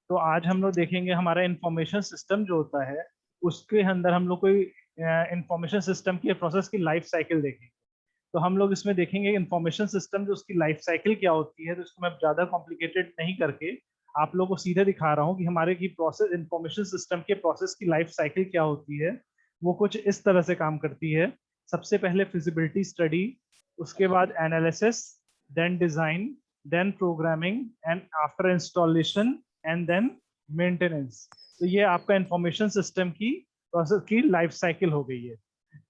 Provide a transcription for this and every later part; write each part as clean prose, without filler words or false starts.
तो आज हम लोग देखेंगे हमारा इंफॉर्मेशन सिस्टम जो होता है उसके अंदर हम लोग कोई इंफॉर्मेशन सिस्टम की प्रोसेस की लाइफ साइकिल देखेंगे। तो हम लोग इसमें देखेंगे इंफॉर्मेशन सिस्टम जो उसकी लाइफ साइकिल क्या होती है। तो इसको मैं ज़्यादा कॉम्प्लिकेटेड नहीं करके आप लोगों को सीधे दिखा रहा हूँ कि हमारे की प्रोसेस इंफॉर्मेशन सिस्टम के प्रोसेस की लाइफ साइकिल क्या होती है। वो कुछ इस तरह से काम करती है। सबसे पहले फिजिबिलिटी स्टडी, उसके बाद analysis, then design, then programming and after installation and then maintenance. तो ये आपका इंफॉर्मेशन सिस्टम की प्रोसेस की लाइफ साइकिल हो गई है।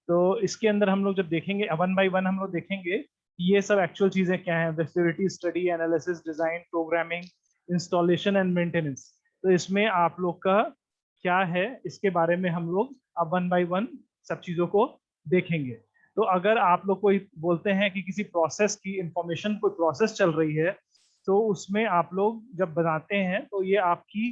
तो इसके अंदर हम लोग जब देखेंगे वन बाय वन हम लोग देखेंगे कि ये सब एक्चुअल चीजें क्या हैं। Feasibility study, analysis, design, programming, installation and maintenance. तो इसमें आप लोग का क्या है इसके बारे में हम लोग अब वन बाय वन सब चीजों को देखेंगे। तो अगर आप लोग कोई बोलते हैं कि किसी प्रोसेस की इंफॉर्मेशन कोई प्रोसेस चल रही है तो उसमें आप लोग जब बनाते हैं तो ये आपकी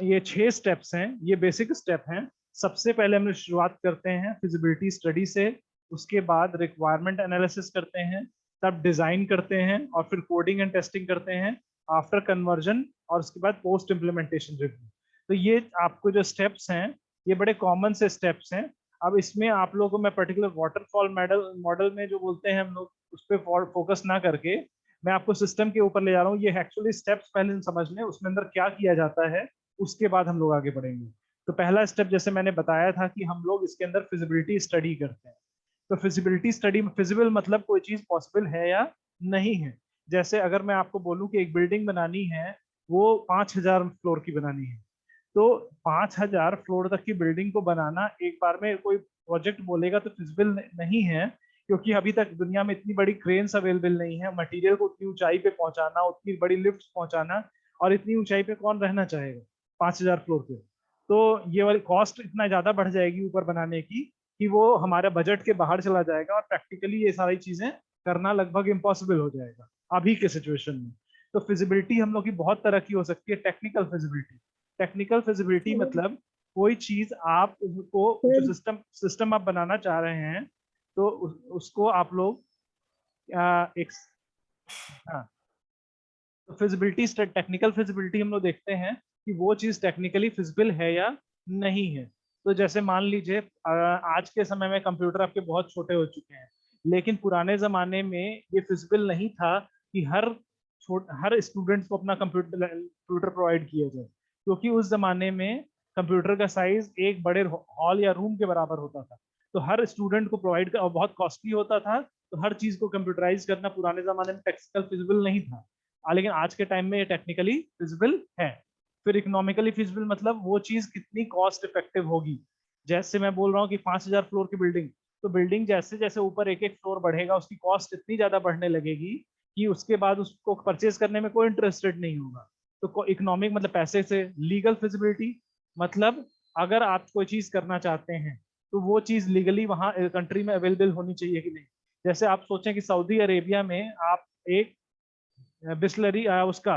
ये 6 स्टेप्स हैं, ये बेसिक स्टेप हैं। सबसे पहले हम लोग शुरुआत करते हैं फिजिबिलिटी स्टडी से, उसके बाद रिक्वायरमेंट एनालिसिस करते हैं, तब डिजाइन करते हैं और फिर कोडिंग एंड टेस्टिंग करते हैं, आफ्टर कन्वर्जन और उसके बाद पोस्ट इम्प्लीमेंटेशन रिव्यू। तो ये आपको जो स्टेप्स हैं ये बड़े कॉमन से स्टेप्स हैं। अब इसमें आप लोगों को मैं पर्टिकुलर वाटरफॉल मॉडल मॉडल में जो बोलते हैं हम लोग उस पर फोकस ना करके मैं आपको सिस्टम के ऊपर ले जा रहा हूँ। ये एक्चुअली स्टेप्स पहले समझ लें उसमें अंदर क्या किया जाता है, उसके बाद हम लोग आगे बढ़ेंगे। तो पहला स्टेप जैसे मैंने बताया था कि हम लोग इसके अंदर फिजिबिलिटी स्टडी करते हैं। तो फिजिबिलिटी स्टडी, फिजिबल मतलब कोई चीज पॉसिबल है या नहीं है। जैसे अगर मैं आपको बोलूं कि एक बिल्डिंग बनानी है, वो 5,000 फ्लोर की बनानी है, तो 5,000 फ्लोर तक की बिल्डिंग को बनाना एक बार में कोई प्रोजेक्ट बोलेगा तो फिजिबल नहीं है, क्योंकि अभी तक दुनिया में इतनी बड़ी क्रेन्स अवेलेबल नहीं है। मटेरियल को उतनी ऊंचाई पे पहुंचाना, उतनी बड़ी लिफ्ट पहुंचाना, और इतनी ऊंचाई पे कौन रहना चाहेगा 5,000 फ्लोर पे। तो ये वाली कॉस्ट इतना ज्यादा बढ़ जाएगी ऊपर बनाने की कि वो हमारे बजट के बाहर चला जाएगा और प्रैक्टिकली ये सारी चीजें करना लगभग इम्पॉसिबल हो जाएगा अभी के सिचुएशन में। तो फिजिबिलिटी हम लोग की बहुत तरह की हो सकती है। टेक्निकल फिजिबिलिटी, टेक्निकल फिजिबिलिटी मतलब कोई चीज आप उसको जो सिस्टम सिस्टम आप बनाना चाह रहे हैं तो उसको आप लोग एक हाँ, तो फिजिबिलिटी, टेक्निकल फिजिबिलिटी हम लोग देखते हैं कि वो चीज टेक्निकली फिजिबल है या नहीं है। तो जैसे मान लीजिए आज के समय में कंप्यूटर आपके बहुत छोटे हो चुके हैं, लेकिन पुराने जमाने में ये फिजिबल नहीं था कि हर स्टूडेंट को अपना कंप्यूटर प्रोवाइड किया जाए, क्योंकि उस जमाने में कंप्यूटर का साइज एक बड़े हॉल या रूम के बराबर होता था। तो हर स्टूडेंट को प्रोवाइड कर, और बहुत कॉस्टली होता था। तो हर चीज को कंप्यूटराइज करना पुराने जमाने में टेक्निकल फिजिबल नहीं था। लेकिन आज के टाइम में ये टेक्निकली फिजिबल है। फिर इकोनॉमिकली फिजिबल मतलब वो चीज कितनी कॉस्ट इफेक्टिव होगी। जैसे मैं बोल रहा हूँ कि 5,000 फ्लोर की बिल्डिंग, तो बिल्डिंग जैसे जैसे ऊपर एक एक फ्लोर बढ़ेगा उसकी कॉस्ट इतनी ज्यादा बढ़ने लगेगी कि उसके बाद उसको परचेज करने में कोई इंटरेस्टेड नहीं होगा। तो इकोनॉमिक मतलब पैसे से। लीगल फिजिबिलिटी मतलब अगर आप कोई चीज करना चाहते हैं तो वो चीज लीगली वहां कंट्री में अवेलेबल होनी चाहिए कि नहीं। जैसे आप सोचें कि सऊदी अरेबिया में आप एक बिस्लरी उसका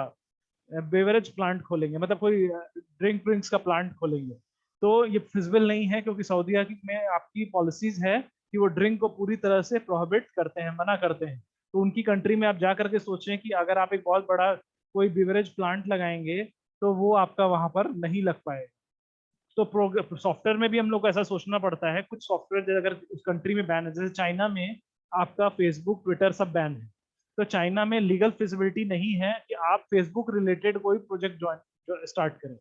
बेवरेज प्लांट खोलेंगे, मतलब कोई ड्रिंक्स का प्लांट खोलेंगे, तो ये फिजिबल नहीं है, क्योंकि सऊदीया में आपकी पॉलिसीज है कि वो ड्रिंक को पूरी तरह से प्रोहिबिट करते हैं, मना करते हैं। तो उनकी कंट्री में आप जा करके सोचें कि अगर आप एक बहुत बड़ा कोई बेवरेज प्लांट लगाएंगे तो वो आपका वहां पर नहीं लग पाएगा। तो सॉफ्टवेयर में भी हम लोग को ऐसा सोचना पड़ता है। कुछ सॉफ्टवेयर अगर उस कंट्री में बैन है, जैसे चाइना में आपका फेसबुक, ट्विटर सब बैन है। तो चाइना में लीगल फिजिबिलिटी नहीं है कि आप फेसबुक रिलेटेड कोई प्रोजेक्ट ज्वाइन स्टार्ट करें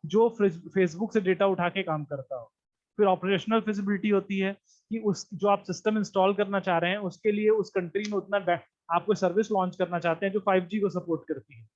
जो फेसबुक से डेटा उठा के काम करता हो। फिर ऑपरेशनल फिजिबिलिटी होती है कि उस जो आप सिस्टम इंस्टॉल करना चाह रहे हैं उसके लिए उस कंट्री में उतना आप कोई सर्विस लॉन्च करना चाहते हैं जो 5G को सपोर्ट करती है,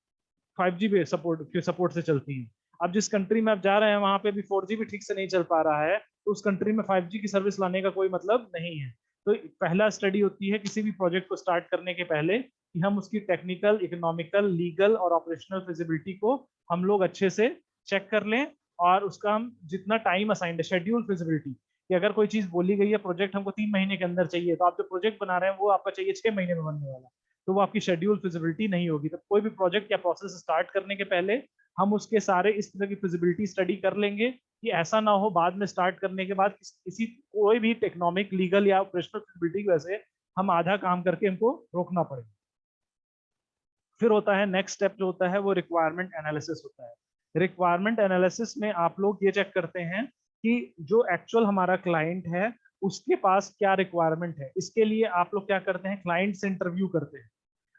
5G पे सपोर्ट से चलती है। अब जिस कंट्री में आप जा रहे हैं वहां पे भी 4G भी ठीक से नहीं चल पा रहा है, तो उस कंट्री में 5G की सर्विस लाने का कोई मतलब नहीं है। तो पहला स्टडी होती है किसी भी प्रोजेक्ट को स्टार्ट करने के पहले कि हम उसकी टेक्निकल, इकोनॉमिकल, लीगल और ऑपरेशनल फिजिबिलिटी को हम लोग अच्छे से चेक कर लें। और उसका हम जितना टाइम असाइंड है, शेड्यूल फिजिबिलिटी, कि अगर कोई चीज बोली गई है प्रोजेक्ट हमको 3 महीने के अंदर चाहिए, तो आप जो प्रोजेक्ट बना रहे हैं वो आपका चाहिए 6 महीने में बनने वाला, तो वो आपकी शेड्यूल फिजिबिलिटी नहीं होगी। तो कोई भी प्रोजेक्ट या प्रोसेस स्टार्ट करने के पहले हम उसके सारे इस तरह की फिजिबिलिटी स्टडी कर लेंगे कि ऐसा ना हो बाद में स्टार्ट करने के बाद किसी कोई भी टेक्नोमिक, लीगल या ऑपरेशनल फिजिबिलिटी की वजह से हम आधा काम करके हमको रोकना पड़े। फिर होता है नेक्स्ट स्टेप जो होता है वो रिक्वायरमेंट एनालिसिस होता है। रिक्वायरमेंट एनालिसिस में आप लोग ये चेक करते हैं कि जो एक्चुअल हमारा क्लाइंट है उसके पास क्या रिक्वायरमेंट है। इसके लिए आप लोग क्या करते हैं, क्लाइंट से इंटरव्यू करते हैं।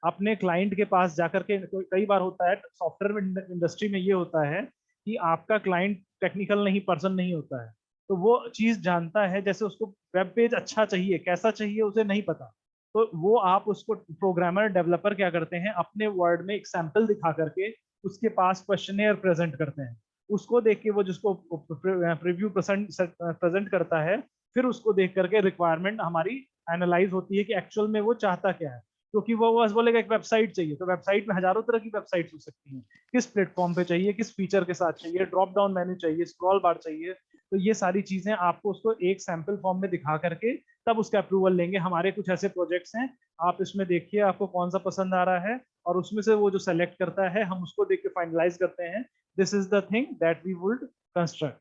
अपने क्लाइंट के पास जाकर के, कई बार होता है सॉफ्टवेयर इंडस्ट्री में ये होता है कि आपका क्लाइंट टेक्निकल नहीं पर्सन नहीं होता है, तो वो चीज जानता है, जैसे उसको वेब पेज अच्छा चाहिए, कैसा चाहिए उसे नहीं पता, तो वो आप उसको प्रोग्रामर डेवलपर क्या करते हैं, अपने वर्ड में एक सैंपल दिखा करके उसके पास क्वेश्चनेयर प्रेजेंट करते हैं। उसको देख के वो जिसको प्रीव्यू प्रेजेंट करता है, फिर उसको देख करके रिक्वायरमेंट हमारी एनालाइज होती है कि एक्चुअल में वो चाहता क्या है। क्योंकि वो बस बोलेगा एक वेबसाइट चाहिए, तो वेबसाइट में हजारों तरह की वेबसाइट हो सकती हैं, किस प्लेटफॉर्म पे चाहिए, किस फीचर के साथ चाहिए, ड्रॉप डाउन मेन्यू चाहिए, स्क्रॉल बार चाहिए। तो ये सारी चीजें आपको उसको एक सैंपल फॉर्म में दिखा करके तब उसका अप्रूवल लेंगे। हमारे कुछ ऐसे प्रोजेक्ट्स हैं, आप इसमें देखिए आपको कौन सा पसंद आ रहा है, और उसमें से वो जो सेलेक्ट करता है हम उसको देख के फाइनलाइज करते हैं, this is the thing that we would construct.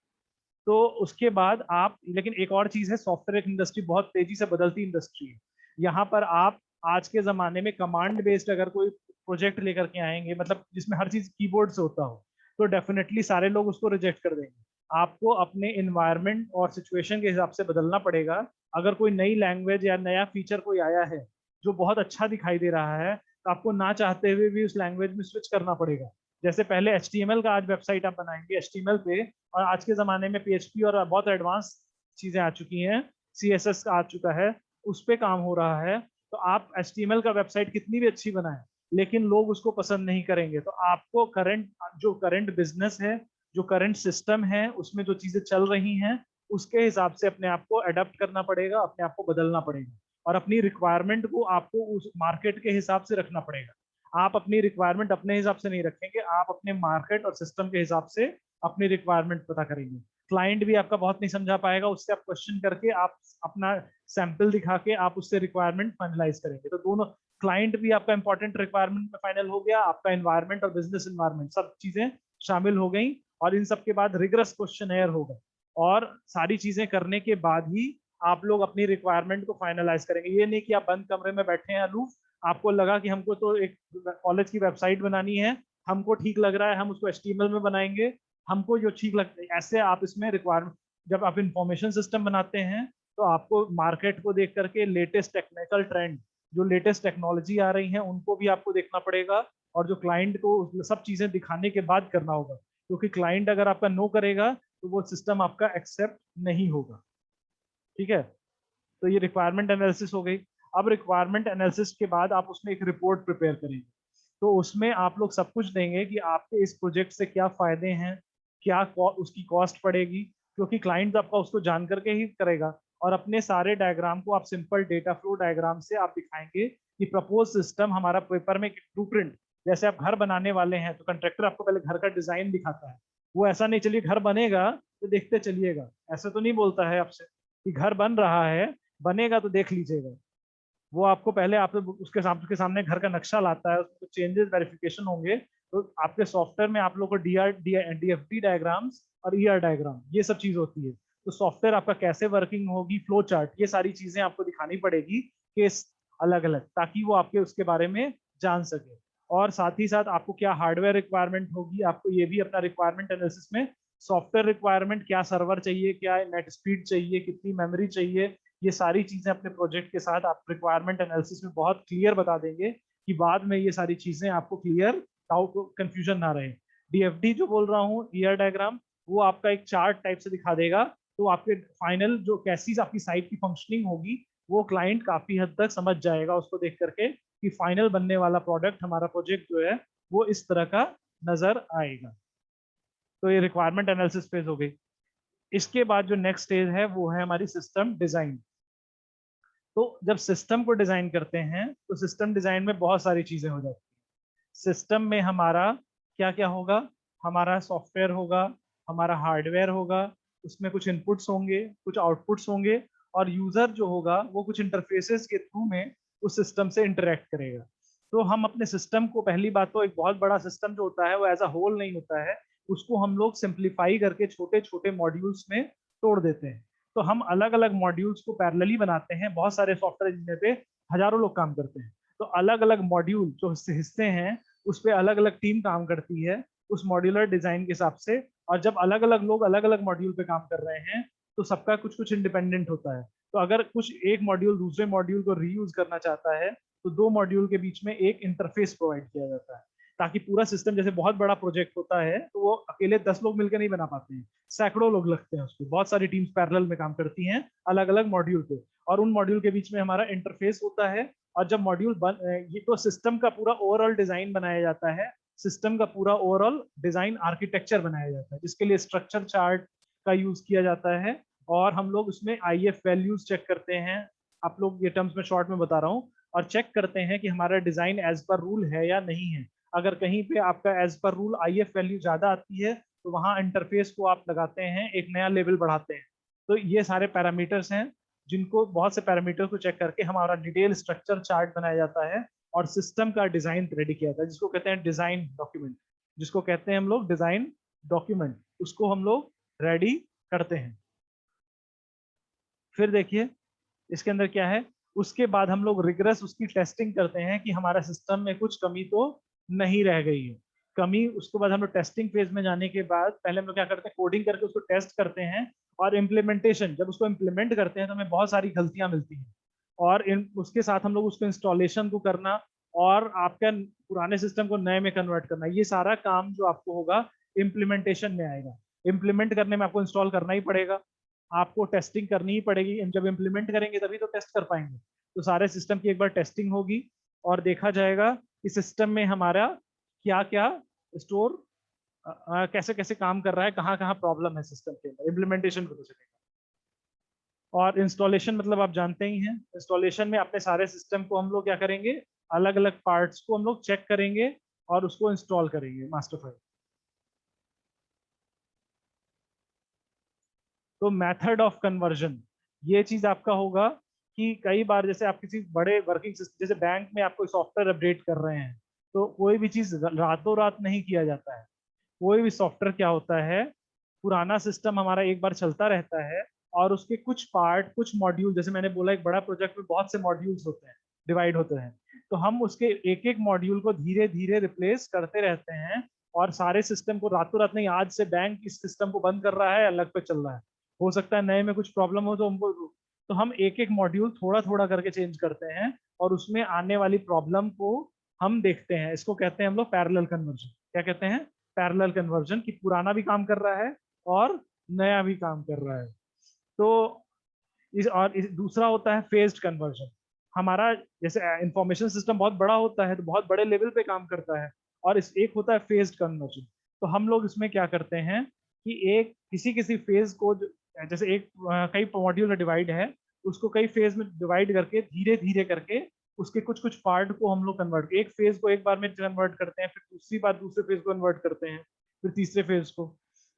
तो उसके बाद आप, लेकिन एक और चीज है, सॉफ्टवेयर इंडस्ट्री बहुत तेजी से बदलती इंडस्ट्री है। यहाँ पर आप आज के जमाने में कमांड बेस्ड अगर कोई प्रोजेक्ट लेकर के आएंगे, मतलब जिसमें हर चीज कीबोर्ड से होता हो, तो डेफिनेटली सारे लोग उसको रिजेक्ट कर देंगे। आपको अपने इन्वायरमेंट और सिचुएशन के हिसाब से बदलना पड़ेगा। अगर कोई नई लैंग्वेज या नया फीचर कोई आया है जो बहुत अच्छा दिखाई दे रहा है, तो आपको ना चाहते हुए भी उस लैंग्वेज में स्विच करना पड़ेगा। जैसे पहले HTML का आज वेबसाइट आप बनाएंगे HTML पे, और आज के ज़माने में PHP और बहुत एडवांस चीज़ें आ चुकी हैं, CSS आ चुका है, उस पर काम हो रहा है। तो आप HTML का वेबसाइट कितनी भी अच्छी बनाएं, लेकिन लोग उसको पसंद नहीं करेंगे। तो आपको करंट बिजनेस है, जो करंट सिस्टम है, उसमें जो चीज़ें चल रही हैं, उसके हिसाब से अपने आप को अडेप्ट करना पड़ेगा, अपने आप को बदलना पड़ेगा, और अपनी रिक्वायरमेंट को आपको उस मार्केट के हिसाब से रखना पड़ेगा। आप अपनी रिक्वायरमेंट अपने हिसाब से नहीं रखेंगे, आप अपने मार्केट और सिस्टम के हिसाब से अपनी रिक्वायरमेंट पता करेंगे। क्लाइंट भी आपका बहुत नहीं समझा पाएगा, उससे आप क्वेश्चन करके, आप अपना सैंपल दिखा के आप उससे रिक्वायरमेंट फाइनलाइज करेंगे। तो दोनों, क्लाइंट भी आपका इंपॉर्टेंट रिक्वायरमेंट में फाइनल हो गया, आपका एनवायरमेंट और बिजनेस एनवायरमेंट सब चीजें शामिल हो गई, और इन सब के बाद रिगरस क्वेश्चन होगा, और सारी चीजें करने के बाद ही आप लोग अपनी रिक्वायरमेंट को फाइनलाइज करेंगे। ये नहीं कि आप बंद कमरे में बैठे हैं अलूफ, आपको लगा कि हमको तो एक कॉलेज की वेबसाइट बनानी है, हमको ठीक लग रहा है, हम उसको HTML में बनाएंगे, हमको जो ठीक लगता है, ऐसे आप इसमें रिक्वायरमेंट, जब आप इंफॉर्मेशन सिस्टम बनाते हैं तो आपको मार्केट को देख करके लेटेस्ट टेक्निकल ट्रेंड, जो लेटेस्ट टेक्नोलॉजी आ रही है उनको भी आपको देखना पड़ेगा, और जो क्लाइंट को सब चीजें दिखाने के बाद करना होगा, क्योंकि क्लाइंट अगर आपका नो करेगा तो वो सिस्टम आपका एक्सेप्ट नहीं होगा। ठीक है, तो ये रिक्वायरमेंट एनालिसिस हो गई। अब रिक्वायरमेंट एनालिसिस के बाद आप उसमें एक रिपोर्ट प्रिपेयर करेंगे, तो उसमें आप लोग सब कुछ देंगे कि आपके इस प्रोजेक्ट से क्या फायदे हैं, क्या उसकी कॉस्ट पड़ेगी, क्योंकि क्लाइंट आपका उसको जान करके ही करेगा। और अपने सारे डायग्राम को आप सिंपल डेटा फ्लो डायग्राम से आप दिखाएंगे कि प्रपोज सिस्टम हमारा पेपर में ब्लूप्रिंट, जैसे आप घर बनाने वाले हैं तो कंट्रैक्टर आपको पहले घर का डिजाइन दिखाता है। वो ऐसा नहीं चलिए घर बनेगा तो देखते चलिएगा, ऐसा तो नहीं बोलता है आपसे कि घर बन रहा है, बनेगा तो देख लीजिएगा। वो आपको पहले आप उसके सामने घर का नक्शा लाता है, उसमें चेंजेस वेरिफिकेशन होंगे, तो आपके सॉफ्टवेयर में आप लोग को DFD डायग्राम्स और ER डायग्राम, ये सब चीज होती है। तो सॉफ्टवेयर आपका कैसे वर्किंग होगी, फ्लो चार्ट, ये सारी चीजें आपको दिखानी पड़ेगी केस अलग अलग, ताकि वो आपके उसके बारे में जान सके। और साथ ही साथ आपको क्या हार्डवेयर रिक्वायरमेंट होगी, आपको ये भी अपना रिक्वायरमेंट एनालिसिस में, सॉफ्टवेयर रिक्वायरमेंट, क्या सर्वर चाहिए, क्या नेट स्पीड चाहिए, कितनी मेमोरी चाहिए, ये सारी चीजें अपने प्रोजेक्ट के साथ आप रिक्वायरमेंट एनालिसिस में बहुत क्लियर बता देंगे, कि बाद में ये सारी चीजें आपको क्लियर, कंफ्यूजन ना रहे। DFD जो बोल रहा हूँ, ER डायग्राम, वो आपका एक चार्ट टाइप से दिखा देगा, तो आपके फाइनल जो कैसी आपकी साइट की फंक्शनिंग होगी, वो क्लाइंट काफी हद तक समझ जाएगा उसको देख करके, कि फाइनल बनने वाला प्रोडक्ट, हमारा प्रोजेक्ट जो है वो इस तरह का नजर आएगा। तो ये रिक्वायरमेंट एनालिसिस फेज हो गई। इसके बाद जो नेक्स्ट स्टेज है वो है हमारी सिस्टम डिजाइन। तो जब सिस्टम को डिजाइन करते हैं तो सिस्टम डिजाइन में बहुत सारी चीजें हो जाती हैं। सिस्टम में हमारा क्या क्या होगा, हमारा सॉफ्टवेयर होगा, हमारा हार्डवेयर होगा, उसमें कुछ इनपुट्स होंगे, कुछ आउटपुट्स होंगे, और यूजर जो होगा वो कुछ इंटरफेसेस के थ्रू में उस सिस्टम से इंटरेक्ट करेगा। तो हम अपने सिस्टम को, पहली बात तो एक बहुत बड़ा सिस्टम जो होता है वो एज अ होल नहीं होता है, उसको हम लोग सिंप्लीफाई करके छोटे छोटे मॉड्यूल्स में तोड़ देते हैं। तो हम अलग अलग मॉड्यूल्स को पैरेलली बनाते हैं, बहुत सारे सॉफ्टवेयर इंजीनियर पे हजारों लोग काम करते हैं, तो अलग अलग मॉड्यूल जो हिस्से हिस्से हैं उस पर अलग अलग टीम काम करती है। उस मॉड्यूलर डिजाइन के हिसाब से। और जब अलग अलग लोग अलग अलग मॉड्यूल पे काम कर रहे हैं तो सबका कुछ कुछ इंडिपेंडेंट होता है। तो अगर कुछ एक मॉड्यूल दूसरे मॉड्यूल को रीयूज करना चाहता है तो दो मॉड्यूल के बीच में एक इंटरफेस प्रोवाइड किया जाता है, ताकि पूरा सिस्टम, जैसे बहुत बड़ा प्रोजेक्ट होता है तो वो अकेले 10 लोग मिलकर नहीं बना पाते हैं, सैकड़ों लोग लगते हैं उसको, बहुत सारी टीम्स पैरेलल में काम करती हैं अलग अलग मॉड्यूल पे, और उन मॉड्यूल के बीच में हमारा इंटरफेस होता है। और जब मॉड्यूल ये तो सिस्टम का पूरा ओवरऑल डिजाइन बनाया जाता है, सिस्टम का पूरा ओवरऑल डिजाइन आर्किटेक्चर बनाया जाता है, जिसके लिए स्ट्रक्चर चार्ट का यूज किया जाता है। और हम लोग उसमें IF वैल्यूज चेक करते हैं, आप लोग ये टर्म्स में शॉर्ट में बता रहा हूँ, और चेक करते हैं कि हमारा डिजाइन एज पर रूल है या नहीं है। अगर कहीं पे आपका as per rule IF value ज्यादा आती है तो वहां इंटरफेस को आप लगाते हैं, एक नया लेवल बढ़ाते हैं। तो ये सारे पैरामीटर्स हैं जिनको, बहुत से पैरामीटर को चेक करके हमारा डिटेल स्ट्रक्चर चार्ट बनाया जाता है और सिस्टम का डिजाइन रेडी किया जाता है, जिसको कहते हैं डिजाइन डॉक्यूमेंट, जिसको कहते हैं हम लोग डिजाइन डॉक्यूमेंट, उसको हम लोग रेडी करते हैं। फिर देखिए इसके अंदर क्या है, उसके बाद हम लोग रिगरस उसकी टेस्टिंग करते हैं कि हमारा सिस्टम में कुछ कमी तो नहीं रह गई है। कमी, उसके बाद हम लोग टेस्टिंग फेज में जाने के बाद पहले हम लोग क्या करते हैं, कोडिंग करके उसको टेस्ट करते हैं। और इम्प्लीमेंटेशन, जब उसको इम्प्लीमेंट करते हैं तो हमें बहुत सारी गलतियां मिलती हैं, और उसके साथ हम लोग उसको इंस्टॉलेशन को करना और आपका पुराने सिस्टम को नए में कन्वर्ट करना, ये सारा काम जो आपको होगा इम्प्लीमेंटेशन में आएगा। इम्प्लीमेंट करने में आपको इंस्टॉल करना ही पड़ेगा, आपको टेस्टिंग करनी ही पड़ेगी, जब इम्प्लीमेंट करेंगे तभी तो टेस्ट कर पाएंगे। तो सारे सिस्टम की एक बार टेस्टिंग होगी और देखा जाएगा कि सिस्टम में हमारा क्या क्या स्टोर कैसे कैसे काम कर रहा है, कहाँ कहाँ प्रॉब्लम है सिस्टम के अंदर, इम्प्लीमेंटेशन को चलेगा। और इंस्टॉलेशन मतलब आप जानते ही हैं, इंस्टॉलेशन में अपने सारे सिस्टम को हम लोग क्या करेंगे, अलग अलग पार्ट्स को हम लोग चेक करेंगे और उसको इंस्टॉल करेंगे मास्टर फाइल। तो मेथड ऑफ कन्वर्जन, ये चीज आपका होगा कि कई बार जैसे आप किसी बड़े वर्किंग सिस्टम, जैसे बैंक में आप कोई सॉफ्टवेयर अपडेट कर रहे हैं, तो कोई भी चीज रातों रात नहीं किया जाता है। कोई भी सॉफ्टवेयर क्या होता है, पुराना सिस्टम हमारा एक बार चलता रहता है और उसके कुछ पार्ट, कुछ मॉड्यूल, जैसे मैंने बोला एक बड़ा प्रोजेक्ट में बहुत से मॉड्यूल्स होते हैं, डिवाइड होते हैं, तो हम उसके एक एक मॉड्यूल को धीरे धीरे रिप्लेस करते रहते हैं। और सारे सिस्टम को रातों रात नहीं, आज से बैंक इस सिस्टम को बंद कर रहा है, अलग पे चल रहा है, हो सकता है नए में कुछ प्रॉब्लम हो तो हमको, तो हम एक एक मॉड्यूल थोड़ा थोड़ा करके चेंज करते हैं और उसमें आने वाली प्रॉब्लम को हम देखते हैं। इसको कहते हैं हम लोग पैरेलल कन्वर्जन। क्या कहते हैं? पैरेलल कन्वर्जन, कि पुराना भी काम कर रहा है और नया भी काम कर रहा है। तो दूसरा होता है फेज्ड कन्वर्जन। हमारा जैसे इंफॉर्मेशन सिस्टम बहुत बड़ा होता है तो बहुत बड़े लेवल पे काम करता है, और इस एक होता है फेज्ड कन्वर्जन। तो हम लोग इसमें क्या करते हैं कि एक किसी किसी फेज को जैसे एक कई मॉड्यूल में डिवाइड है, उसको कई फेज में डिवाइड करके धीरे धीरे करके उसके कुछ कुछ पार्ट को हम लोग कन्वर्ट, एक फेज को एक बार में कन्वर्ट करते हैं, फिर दूसरी बार दूसरे फेज को कन्वर्ट करते हैं, फिर तीसरे फेज को।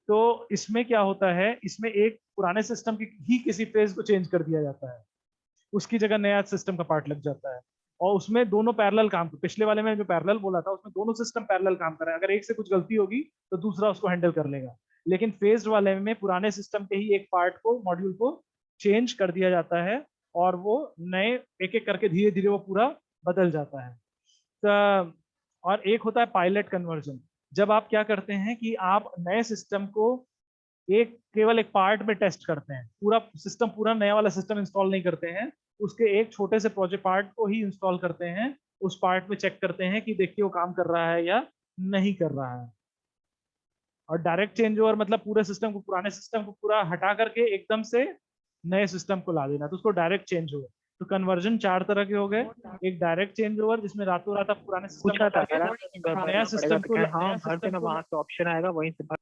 तो इसमें क्या होता है, इसमें एक पुराने सिस्टम की ही किसी फेज को चेंज कर दिया जाता है, उसकी जगह नया सिस्टम का पार्ट लग जाता है, और उसमें दोनों पैरेलल काम, पिछले वाले में जो पैरेलल बोला था उसमें दोनों सिस्टम पैरेलल काम कर रहे हैं, अगर एक से कुछ गलती होगी तो दूसरा उसको हैंडल कर लेगा। लेकिन फेज्ड वाले में पुराने सिस्टम के ही एक पार्ट को, मॉड्यूल को चेंज कर दिया जाता है और वो नए एक एक करके धीरे धीरे वो पूरा बदल जाता है। तो और एक होता है पायलट कन्वर्जन। जब आप क्या करते हैं कि आप नए सिस्टम को केवल एक पार्ट में टेस्ट करते हैं, पूरा सिस्टम, पूरा नया वाला सिस्टम इंस्टॉल नहीं करते हैं, उसके एक छोटे से प्रोजेक्ट पार्ट को ही इंस्टॉल करते हैं, उस पार्ट में चेक करते हैं कि देखिए वो काम कर रहा है या नहीं कर रहा है। और डायरेक्ट चेंज ओवर मतलब पूरे सिस्टम को, पुराने सिस्टम को पूरा हटा करके एकदम से नए सिस्टम को ला देना, तो उसको डायरेक्ट चेंज ओवर। तो कन्वर्जन चार तरह के हो गए। एक डायरेक्ट चेंज ओवर जिसमें रातों रात आप पुराने सिस्टम पूछा था हटा के नया सिस्टम को, हाँ भर देना, वहां से ऑप्शन आएगा वहीं से भर।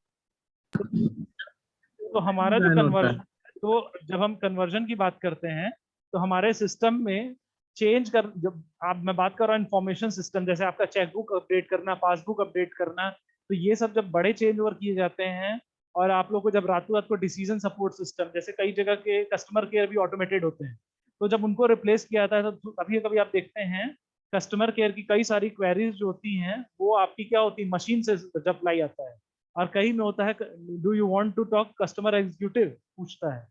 तो हमारा जो कन्वर्जन, तो जब हम कन्वर्जन की बात करते हैं तो हमारे सिस्टम में चेंज कर, जब आप, मैं बात कर रहा हूँ इन्फॉर्मेशन सिस्टम, जैसे आपका चेकबुक अपडेट करना, पासबुक अपडेट करना, तो ये सब जब बड़े चेंज ओवर किए जाते हैं, और आप लोग को जब रातों रात को डिसीजन सपोर्ट सिस्टम, जैसे कई जगह के कस्टमर केयर भी ऑटोमेटेड होते हैं, तो जब उनको रिप्लेस किया जाता है तो कभी कभी आप देखते हैं कस्टमर केयर की कई सारी क्वेरीज जो होती हैं वो आपकी क्या होती है, मशीन से रिप्लाई आता है, और कहीं में होता है do you want to talk customer executive पूछता है।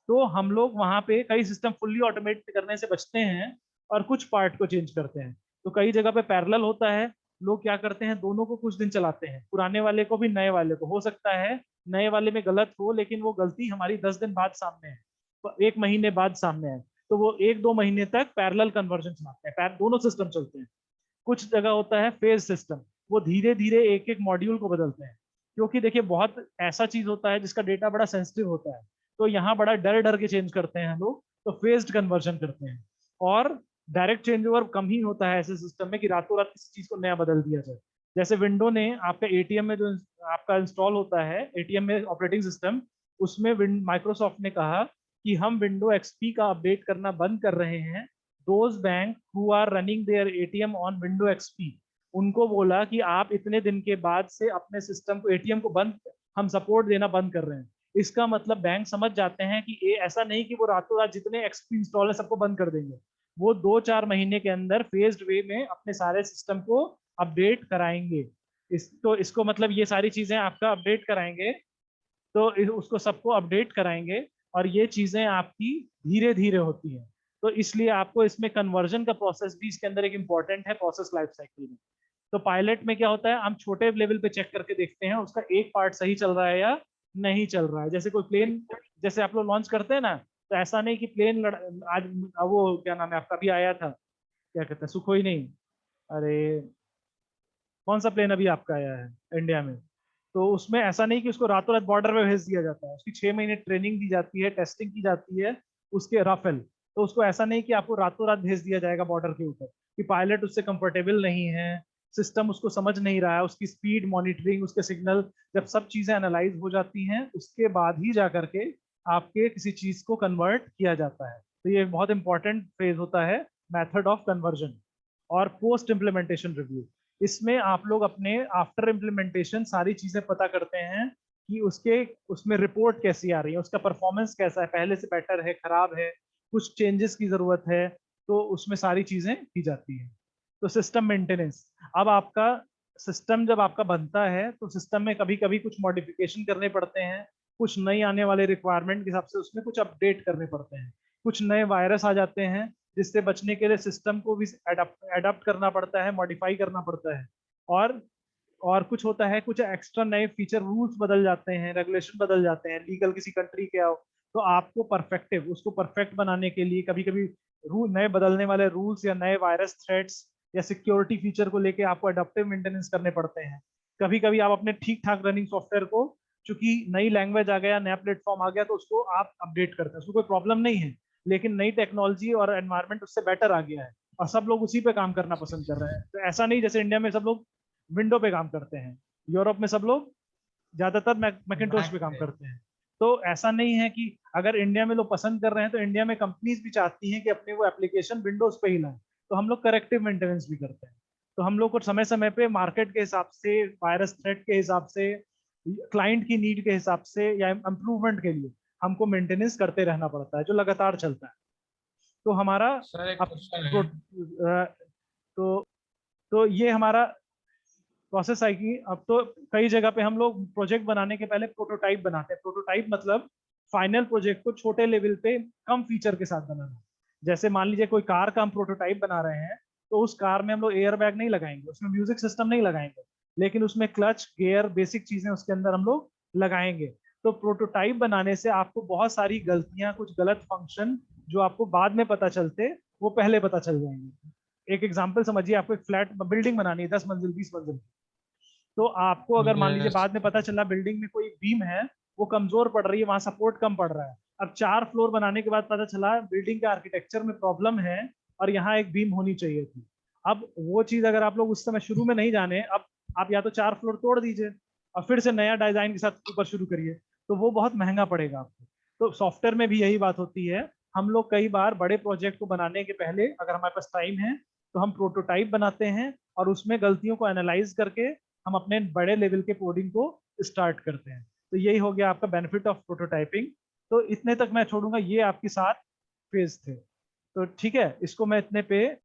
तो हम लोग वहां पे कई सिस्टम फुल्ली ऑटोमेट करने से बचते हैं और कुछ पार्ट को चेंज करते हैं। तो कई जगह पे पैरेलल होता है, लोग क्या करते हैं, दोनों को कुछ दिन चलाते हैं, पुराने वाले को भी नए वाले को। हो सकता है नए वाले में गलत हो, लेकिन वो गलती हमारी 10 दिन बाद सामने है, तो 1 महीने बाद सामने है, तो वो 1-2 महीने तक पैरेलल कन्वर्जन चलाते हैं, दोनों सिस्टम चलते हैं। कुछ जगह होता है फेज सिस्टम, वो धीरे धीरे एक एक मॉड्यूल को बदलते हैं, क्योंकि देखिए बहुत ऐसा चीज होता है जिसका डेटा बड़ा सेंसिटिव होता है, तो यहाँ बड़ा डर डर के चेंज करते हैं हम लोग, तो फेज्ड कन्वर्जन करते हैं। और डायरेक्ट चेंज ओवर कम ही होता है ऐसे सिस्टम में कि रातों रात किसी चीज को नया बदल दिया जाए। जैसे विंडो ने आपका एटीएम में जो आपका इंस्टॉल होता है, एटीएम में ऑपरेटिंग सिस्टम, उसमें माइक्रोसॉफ्ट ने कहा कि हम विंडो एक्सपी का अपडेट करना बंद कर रहे हैं। Those bank who are running their ATM on Window XP, उनको बोला कि आप इतने दिन के बाद से अपने सिस्टम को, एटीएम को बंद, हम सपोर्ट देना बंद कर रहे हैं। इसका मतलब बैंक समझ जाते हैं कि ये ऐसा नहीं कि वो रातों रात जितने एक्सपी इंस्टॉल है सबको बंद कर देंगे, वो 2-4 महीने के अंदर फेज्ड वे में अपने सारे सिस्टम को अपडेट कराएंगे। इसको मतलब ये सारी चीजें आपका अपडेट कराएंगे, तो उसको सबको अपडेट कराएंगे, और ये चीजें आपकी धीरे धीरे होती हैं। तो इसलिए आपको इसमें कन्वर्जन का प्रोसेस भी इसके अंदर एक इम्पॉर्टेंट है प्रोसेस लाइफ साइकिल में। तो पायलट में क्या होता है, हम छोटे लेवल पे चेक करके देखते हैं उसका एक पार्ट सही चल रहा है या नहीं चल रहा है। जैसे कोई प्लेन, जैसे आप लोग लॉन्च करते हैं ना, तो ऐसा नहीं कि प्लेन आज वो क्या नाम है आपका, भी आया था, क्या कहते हैं, सुखोई नहीं, अरे कौन सा प्लेन अभी आपका आया है इंडिया में, तो उसमें ऐसा नहीं कि उसको रातों रात बॉर्डर पे भेज दिया जाता है, उसकी 6 महीने ट्रेनिंग दी जाती है, टेस्टिंग की जाती है उसके राफेल। तो उसको ऐसा नहीं कि आपको रातों रात भेज दिया जाएगा बॉर्डर के ऊपर, कि पायलट उससे कंफर्टेबल नहीं है, सिस्टम उसको समझ नहीं रहा है, उसकी स्पीड मॉनिटरिंग, उसके सिग्नल, जब सब चीजें एनालाइज हो जाती हैं उसके बाद ही जा करके आपके किसी चीज को कन्वर्ट किया जाता है। तो ये बहुत इंपॉर्टेंट फेज होता है मेथड ऑफ कन्वर्जन। और पोस्ट इम्प्लीमेंटेशन रिव्यू, इसमें आप लोग अपने आफ्टर इम्प्लीमेंटेशन सारी चीजें पता करते हैं कि उसमें रिपोर्ट कैसी आ रही है, उसका परफॉर्मेंस कैसा है, पहले से बेटर है, खराब है, कुछ चेंजेस की जरूरत है, तो उसमें सारी चीजें की जाती हैं। तो सिस्टम मेंटेनेंस, अब आपका सिस्टम जब आपका बनता है तो सिस्टम में कभी कभी कुछ मॉडिफिकेशन करने पड़ते हैं, कुछ नई आने वाले रिक्वायरमेंट के हिसाब से उसमें कुछ अपडेट करने पड़ते हैं, कुछ नए वायरस आ जाते हैं जिससे बचने के लिए सिस्टम को भी एडाप्ट करना पड़ता है, मॉडिफाई करना पड़ता है। और और कुछ होता है, कुछ एक्स्ट्रा नए फीचर, रूल्स बदल जाते हैं, रेगुलेशन बदल जाते हैं, लीगल किसी कंट्री के आओ, तो आपको परफेक्टिव, उसको परफेक्ट बनाने के लिए कभी कभी रूल, नए बदलने वाले रूल्स या नए वायरस थ्रेट्स या सिक्योरिटी फीचर को लेके आपको अडॉप्टिव मेंटेनेंस करने पड़ते हैं। कभी कभी आप अपने ठीक ठाक रनिंग सॉफ्टवेयर को, चूंकि नई लैंग्वेज आ गया, नया प्लेटफॉर्म आ गया, तो उसको आप अपडेट करते हैं, उसको कोई प्रॉब्लम नहीं है, लेकिन नई टेक्नोलॉजी और एनवायरनमेंट उससे बेटर आ गया है और सब लोग उसी पे काम करना पसंद कर रहे हैं। तो ऐसा नहीं जैसे इंडिया में सब लोग विंडो पे काम करते हैं, यूरोप में सब लोग ज्यादातर मैकिंटोश पे काम करते हैं। तो ऐसा नहीं है कि अगर इंडिया में लोग पसंद कर रहे हैं तो इंडिया में कंपनीज भी चाहती हैं कि अपने वो एप्लीकेशन विंडोज पे ही लाएं, तो हम लोग करेक्टिव मेंटेनेंस भी करते हैं। तो हम लोग को समय समय पे मार्केट के हिसाब से, वायरस थ्रेट के हिसाब से, क्लाइंट की नीड के हिसाब से या इम्प्रूवमेंट के लिए हमको मेंटेनेंस करते रहना पड़ता है, जो लगातार चलता है। तो हमारा सर एक अब क्वेश्चन है। तो तो ये हमारा प्रोसेस है कि अब तो कई जगह पे हम लोग प्रोजेक्ट बनाने के पहले प्रोटोटाइप बनाते हैं। प्रोटोटाइप मतलब फाइनल प्रोजेक्ट को छोटे लेवल पे कम फीचर के साथ बनाना। जैसे मान लीजिए कोई कार का हम प्रोटोटाइप बना रहे हैं, तो उस कार में हम लोग एयर बैग नहीं लगाएंगे, उसमें म्यूजिक सिस्टम नहीं लगाएंगे, लेकिन उसमें क्लच, गियर, बेसिक चीजें उसके अंदर हम लोग लगाएंगे। तो प्रोटोटाइप बनाने से आपको बहुत सारी गलतियां, कुछ गलत फंक्शन जो आपको बाद में पता चलते, वो पहले पता चल जाएंगे। एक एग्जाम्पल समझिए, आपको एक फ्लैट बिल्डिंग बनानी है 10 मंजिल 20 मंजिल, तो आपको अगर मान लीजिए यस। बाद में पता चला बिल्डिंग में कोई बीम है, वो कमजोर पड़ रही है, वहां सपोर्ट कम पड़ रहा है। अब 4 फ्लोर बनाने के बाद पता चला बिल्डिंग के आर्किटेक्चर में प्रॉब्लम है और यहाँ एक बीम होनी चाहिए थी। अब वो चीज अगर आप लोग उस समय शुरू में नहीं जाने, अब आप या तो 4 फ्लोर तोड़ दीजिए और फिर से नया डिजाइन के साथ ऊपर शुरू करिए, तो वो बहुत महंगा पड़ेगा आपको। तो सॉफ्टवेयर में भी यही बात होती है। हम लोग कई बार बड़े प्रोजेक्ट को बनाने के पहले, अगर हमारे पास टाइम है, तो हम प्रोटोटाइप बनाते हैं और उसमें गलतियों को एनालाइज करके हम अपने बड़े लेवल के कोडिंग को स्टार्ट करते हैं। तो यही हो गया आपका बेनिफिट ऑफ प्रोटोटाइपिंग। तो इतने तक मैं छोड़ूंगा, ये आपके 7 फेज थे। तो ठीक है, इसको मैं इतने पे